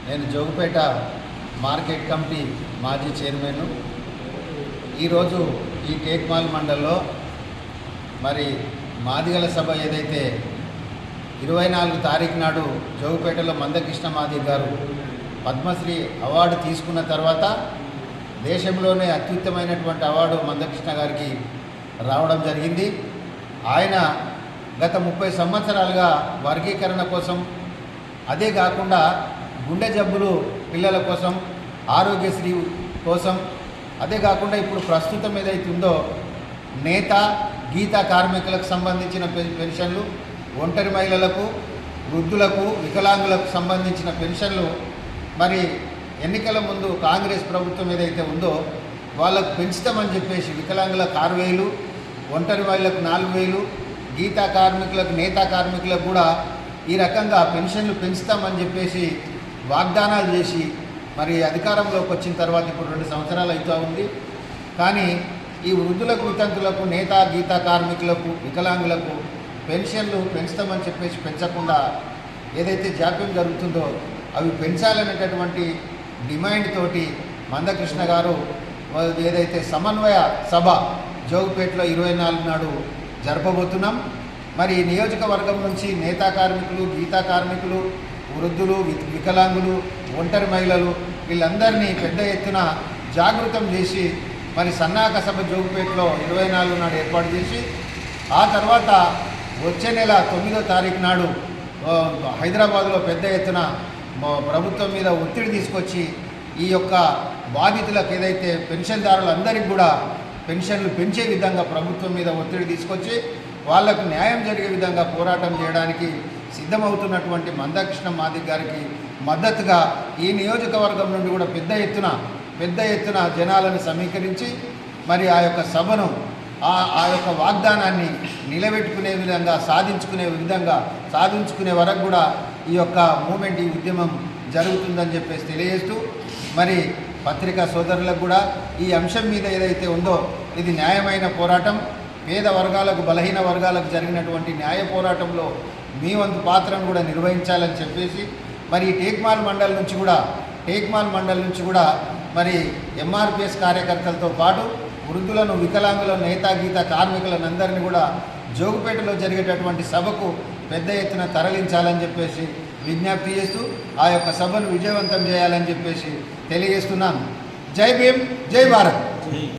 నేను Jogupeta market committee మాజీ chairman. ఈరోజు ఈ టేక్మాల్ మండల్లో మరి మాదిగల సభ ఏదైతే 24 తారీఖు నాడు జోగుపేటలో మందకృష్ణ మాదిగ గారు పద్మశ్రీ అవార్డు తీసుకున్న తర్వాత దేశంలోనే అత్యుత్తమైనటువంటి అవార్డు మందకృష్ణ గారికి రావడం జరిగింది. ఆయన గత 30 సంవత్సరాలుగా వర్గీకరణ కోసం, అదే కాకుండా గుండె జబ్బులు పిల్లల కోసం, ఆరోగ్యశ్రీ కోసం, అదే కాకుండా ఇప్పుడు ప్రస్తుతం ఏదైతే ఉందో నేత గీత కార్మికులకు సంబంధించిన పెన్షన్లు, ఒంటరి మహిళలకు, వృద్ధులకు, వికలాంగులకు సంబంధించిన పెన్షన్లు మరి ఎన్నికల ముందు కాంగ్రెస్ ప్రభుత్వం ఏదైతే ఉందో వాళ్ళకు పెంచుతామని చెప్పేసి వికలాంగులకు 6,000, ఒంటరి మహిళలకు 4,000, గీతా కార్మికులకు, నేతా కార్మికులకు కూడా ఈ రకంగా పెన్షన్లు పెంచుతామని చెప్పేసి వాగ్దానాలు చేసి మరి అధికారంలోకి వచ్చిన తర్వాత ఇప్పుడు 2 సంవత్సరాలు అవుతూ ఉంది. కానీ ఈ వృద్ధులకు, వితంతులకు, నేతా గీతా కార్మికులకు, వికలాంగులకు పెన్షన్లు పెంచుతామని చెప్పేసి పెంచకుండా ఏదైతే జాప్యం జరుగుతుందో అవి పెంచాలనేటటువంటి డిమాండ్ తోటి మందకృష్ణ గారు ఏదైతే సమన్వయ సభ జోగుపేటలో 24 నాడు జరపబోతున్నాం. మరి నియోజకవర్గం నుంచి నేతా కార్మికులు, గీతా కార్మికులు, వృద్ధులు, వికలాంగులు, ఒంటరి మహిళలు వీళ్ళందరినీ పెద్ద ఎత్తున జాగృతం చేసి మరి సన్నాహక సభ జోగుపేటలో 24 నాడు ఏర్పాటు చేసి ఆ తర్వాత వచ్చే నెల 9వ తారీఖు నాడు హైదరాబాద్లో పెద్ద ఎత్తున ప్రభుత్వం మీద ఒత్తిడి తీసుకొచ్చి ఈ యొక్క బాధితులకు ఏదైతే పెన్షన్దారులందరికీ కూడా పెన్షన్లు పెంచే విధంగా ప్రభుత్వం మీద ఒత్తిడి తీసుకొచ్చి వాళ్లకు న్యాయం జరిగే విధంగా పోరాటం చేయడానికి సిద్ధమవుతున్నటువంటి మందకృష్ణ మాదిగ గారికి మద్దతుగా ఈ నియోజకవర్గం నుండి కూడా పెద్ద ఎత్తున జనాలను సమీకరించి మరి ఆ యొక్క సభను ఆ యొక్క వాగ్దానాన్ని నిలబెట్టుకునే విధంగా సాధించుకునే వరకు కూడా ఈ యొక్క మూమెంట్, ఈ ఉద్యమం జరుగుతుందని చెప్పేసి తెలియజేస్తూ మరి పత్రికా సోదరులకు కూడా ఈ అంశం మీద ఏదైతే ఉందో ఇది న్యాయమైన పోరాటం, పేద వర్గాలకు, బలహీన వర్గాలకు జరిగినటువంటి న్యాయ పోరాటంలో మీ వంతు పాత్రను కూడా నిర్వహించాలని చెప్పేసి మరి ఈ టేక్మాల్ మండల్ నుంచి కూడా మరి ఎంఆర్పిఎస్ కార్యకర్తలతో పాటు వృద్ధులను, వికలాంగులను, నేతా గీత కార్మికులను అందరినీ కూడా జోగుపేటలో జరిగేటటువంటి సభకు పెద్ద ఎత్తున తరలించాలని చెప్పేసి విజ్ఞప్తి చేస్తూ ఆ యొక్క సభను విజయవంతం చేయాలని చెప్పేసి తెలియజేస్తున్నాను. జై భీమ్, జై భారత్.